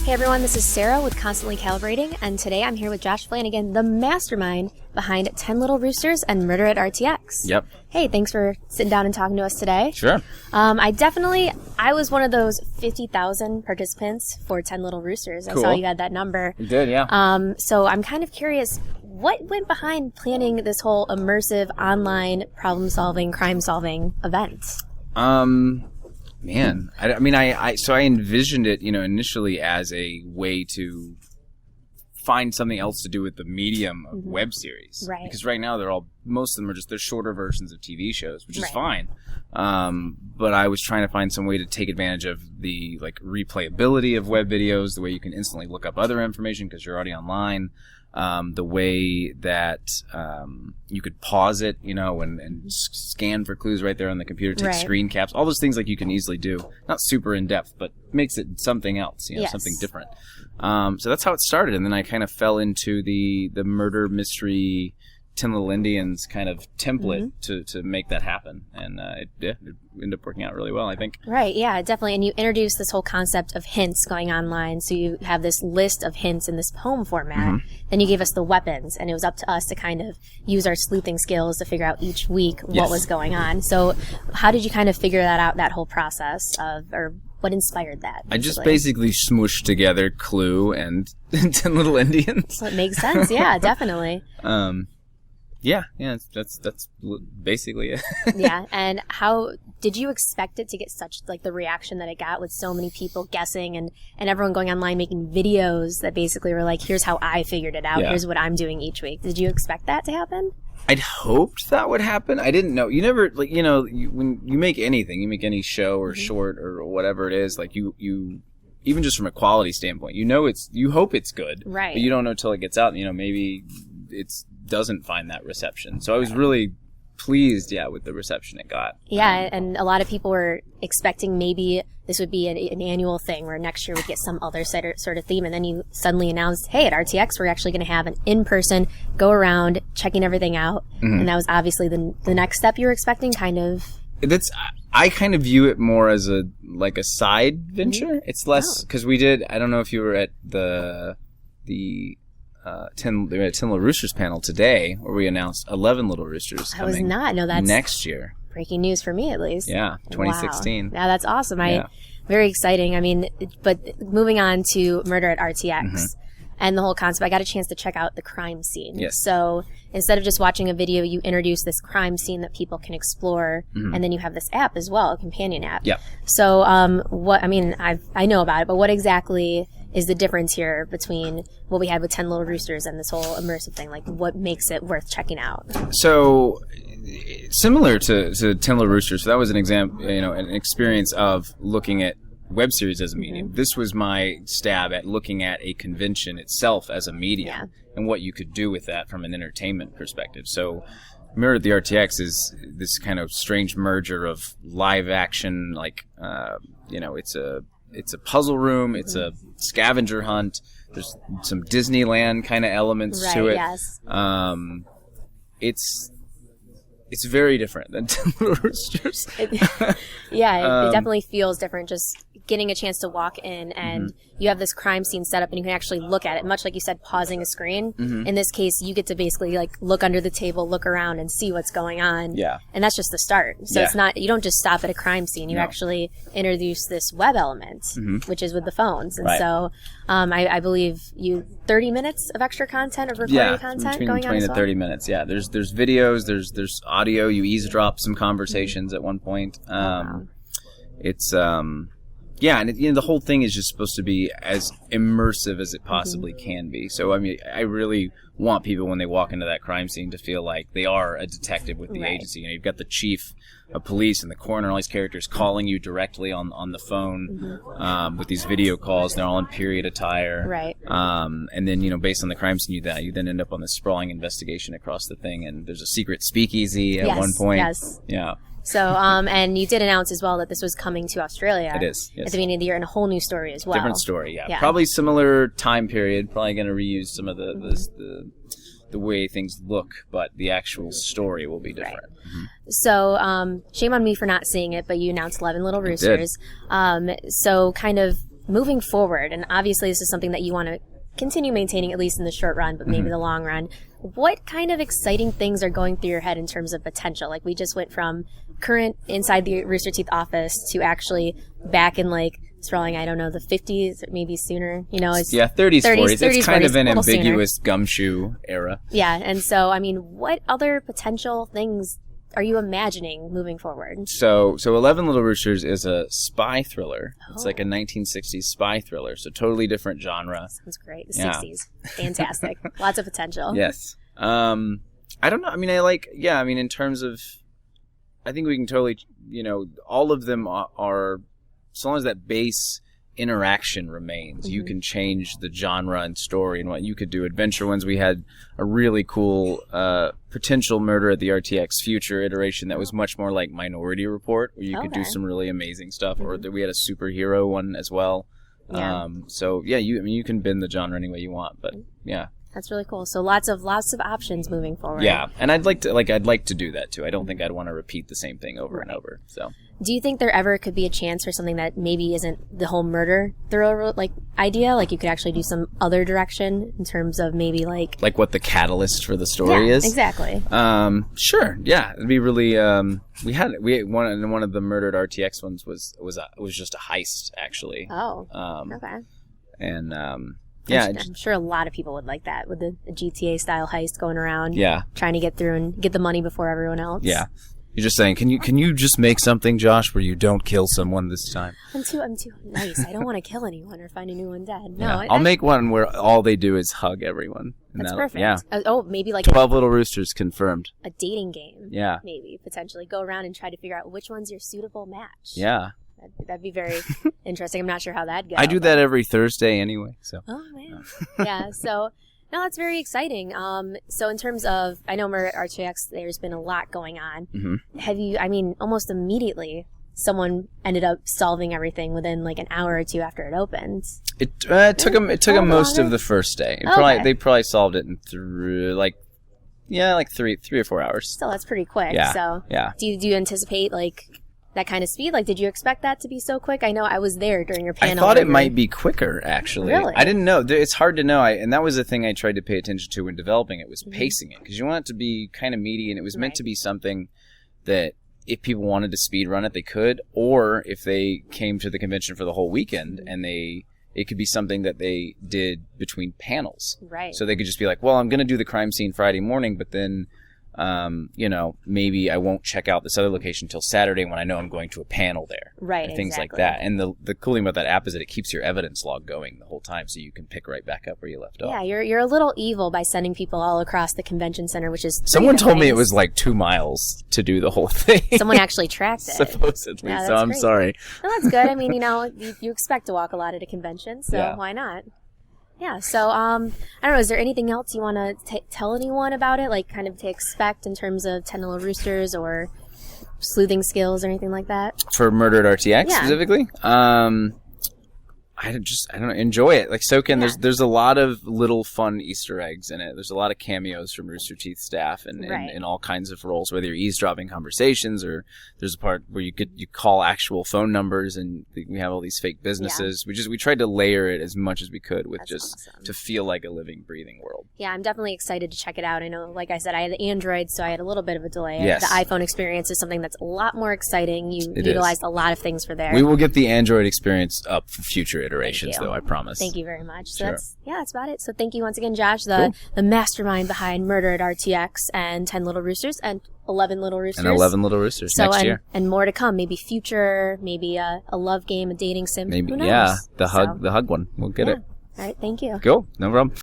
Hey everyone, this is Sarah with Constantly Calibrating, and today I'm here with Josh Flanagan, the mastermind behind 10 Little Roosters and Murder at RTX. Yep. Hey, thanks for sitting down and talking to us today. Sure. I was one of those 50,000 participants for 10 Little Roosters. Cool. I saw you had that number. You did, yeah. So I'm kind of curious, what went behind planning this whole immersive online problem-solving, crime-solving event? Man, I envisioned it, initially as a way to find something else to do with the medium of web series. Right. Because right now most of them are they're shorter versions of TV shows, which is fine. But I was trying to find some way to take advantage of the replayability of web videos, the way you can instantly look up other information because you're already online. The way that you could pause it, and scan for clues right there on the computer, take screen caps, all those things you can easily do. Not super in depth, but makes it something else, something different. So that's how it started, and then I kind of fell into the murder mystery 10 Little Indians kind of template to make that happen, and it ended up working out really well, I think. Right, yeah, definitely. And you introduced this whole concept of hints going online, so you have this list of hints in this poem format. Then you gave us the weapons, and it was up to us to kind of use our sleuthing skills to figure out each week what was going on. So how did you kind of figure that out, that whole process or what inspired that? Basically? I just basically smooshed together Clue and 10 Little Indians. Well, it makes sense, yeah, definitely. Yeah, that's basically it. Yeah, and how did you expect it to get such the reaction that it got with so many people guessing and everyone going online making videos that basically were here's how I figured it out, here's what I'm doing each week. Did you expect that to happen? I'd hoped that would happen. I didn't know. You never when you make anything, you make any show or short or whatever it is, you even just from a quality standpoint, you hope it's good, right? But you don't know till it gets out. Maybe it's doesn't find that reception. So I was really pleased, with the reception it got. Yeah, and a lot of people were expecting maybe this would be an annual thing where next year we'd get some other sort of theme, and then you suddenly announced, hey, at RTX we're actually going to have an in-person go around checking everything out, and that was obviously the next step you were expecting, kind of. I kind of view it more as a side venture. It's less because we did. I don't know if you were at the 10 Little Roosters panel today, where we announced 11 Little Roosters coming. I was not. No, that's next year. Breaking news for me, at least. Yeah, 2016. Wow. Yeah, that's awesome. Very exciting. I mean, but moving on to Murder at RTX and the whole concept, I got a chance to check out the crime scene. Yes. So instead of just watching a video, you introduce this crime scene that people can explore, and then you have this app as well, a companion app. Yep. So, I know about it, but what exactly is the difference here between what we had with 10 Little Roosters and this whole immersive thing? What makes it worth checking out? So, similar to 10 Little Roosters, so that was an example, an experience of looking at web series as a medium. This was my stab at looking at a convention itself as a medium and what you could do with that from an entertainment perspective. So, Murder at the RTX is this kind of strange merger of live action, it's a puzzle room, it's a scavenger hunt, there's some Disneyland kind of elements to it. Yes. It's very different than 10 Little Roosters. It definitely feels different just getting a chance to walk in and you have this crime scene set up and you can actually look at it, much like you said, pausing a screen. In this case, you get to basically look under the table, look around and see what's going on. Yeah. And that's just the start. So it's not, you don't just stop at a crime scene. You actually introduce this web element, which is with the phones. And so I believe 30 minutes of extra content of recorded content going on. Between 20 to 30 minutes. Yeah. There's videos, there's audio, you eavesdrop some conversations at one point. It's and the whole thing is just supposed to be as immersive as it possibly can be. So I really want people when they walk into that crime scene to feel like they are a detective with the agency. You've got the chief of police and the coroner, all these characters calling you directly on the phone with these video calls. They're all in period attire. Right. And then based on the crime scene, you then end up on this sprawling investigation across the thing. And there's a secret speakeasy at one point. Yes. Yeah. So, and you did announce as well that this was coming to Australia. It is, yes. At the beginning of the year, and a whole new story as well. Different story, yeah. Probably similar time period. Probably going to reuse some of the way things look, but the actual story will be different. Right. So, shame on me for not seeing it, but you announced 11 Little Roosters. I did. So, kind of, moving forward, and obviously this is something that you want to continue maintaining at least in the short run, but maybe the long run. What kind of exciting things are going through your head in terms of potential? Like we just went from current inside the Rooster Teeth office to actually back in like throwing, I don't know, the 50s, maybe sooner. You know, it's 30s, 40s. It's kind 40s, of an ambiguous sooner. gumshoe era. Yeah, and so I mean, what other potential things are you imagining moving forward? So 11 Little Roosters is a spy thriller. It's like a 1960s spy thriller, so totally different genre. Sounds great. The 60s. Fantastic. Lots of potential. Yes. I don't know. I mean, in terms of, I think we can totally, all of them are, so long as that base interaction remains, you can change the genre and story and what you could do. Adventure ones, we had a really cool potential murder at the RTX Future iteration that was much more like Minority Report, where you could do some really amazing stuff. Or we had a superhero one as well. Yeah. You can bend the genre any way you want, but yeah. That's really cool. So lots of options moving forward. Yeah, and I'd like to do that too. I don't think I'd want to repeat the same thing over and over. So, do you think there ever could be a chance for something that maybe isn't the whole murder thriller idea? Like you could actually do some other direction in terms of maybe like what the catalyst for the story is. Exactly. Sure. Yeah, it'd be really. We had one of the murdered RTX ones was just a heist actually. Oh. Okay. And yeah, I'm sure a lot of people would like that with a GTA style heist going around. Yeah. Trying to get through and get the money before everyone else. Yeah. You're just saying, can you just make something, Josh, where you don't kill someone this time? I'm too nice. I don't want to kill anyone or find anyone dead. No, yeah. I'll make one where all they do is hug everyone. That's perfect. Yeah. Maybe like 12 Little Roosters confirmed. A dating game. Yeah. Maybe potentially go around and try to figure out which one's your suitable match. Yeah. That'd be very interesting. I'm not sure how that'd go. I do that every Thursday anyway. So. Oh man. Yeah. So. No, that's very exciting. So in terms of, I know at RTX, there's been a lot going on. Mm-hmm. Have you, almost immediately, someone ended up solving everything within like an hour or two after it opened. It took them most of the first day. They probably solved it in 3 or 4 hours. Still, that's pretty quick. Yeah. So yeah. Do you anticipate like that kind of speed? Like, did you expect that to be so quick? I know I was there during your panel. I thought it might be quicker, actually. Really? I didn't know. It's hard to know. And that was the thing I tried to pay attention to when developing it, was pacing it. Because you want it to be kind of meaty, and it was meant to be something that if people wanted to speed run it, they could. Or if they came to the convention for the whole weekend, and it could be something that they did between panels. Right. So they could just be like, well, I'm going to do the crime scene Friday morning, but then... maybe I won't check out this other location until Saturday when I know I'm going to a panel there. Right, and things like that. And the cool thing about that app is that it keeps your evidence log going the whole time, so you can pick right back up where you left off. Yeah, you're a little evil by sending people all across the convention center, which is... Someone told me it was like 2 miles to do the whole thing. Someone actually tracked it. Supposedly, so I'm great. sorry. No, that's good. You expect to walk a lot at a convention, so why not? Yeah, so, I don't know, is there anything else you want to tell anyone about it? Like, kind of to expect in terms of 10 Little Roosters or sleuthing skills or anything like that? For Murdered RTX specifically? I don't know, enjoy it. Like, soak in. There's a lot of little fun Easter eggs in it. There's a lot of cameos from Rooster Teeth staff and in all kinds of roles, whether you're eavesdropping conversations or there's a part where you call actual phone numbers, and we have all these fake businesses. We tried to layer it as much as we could with awesome. To feel like a living, breathing world. Yeah, I'm definitely excited to check it out. I know, like I said, I had the Android, so I had a little bit of a delay. Yes. The iPhone experience is something that's a lot more exciting. You utilized a lot of things for there. We will get the Android experience up for future iterations, though, I promise. Thank you very much. So that's about it. So thank you once again, Josh, the mastermind behind Murder at RTX and 10 Little Roosters and 11 Little Roosters. And 11 Little Roosters next year. And more to come. Maybe future, maybe a love game, a dating sim. Maybe, who knows? the hug one. We'll get it. All right, thank you. Cool. No problem.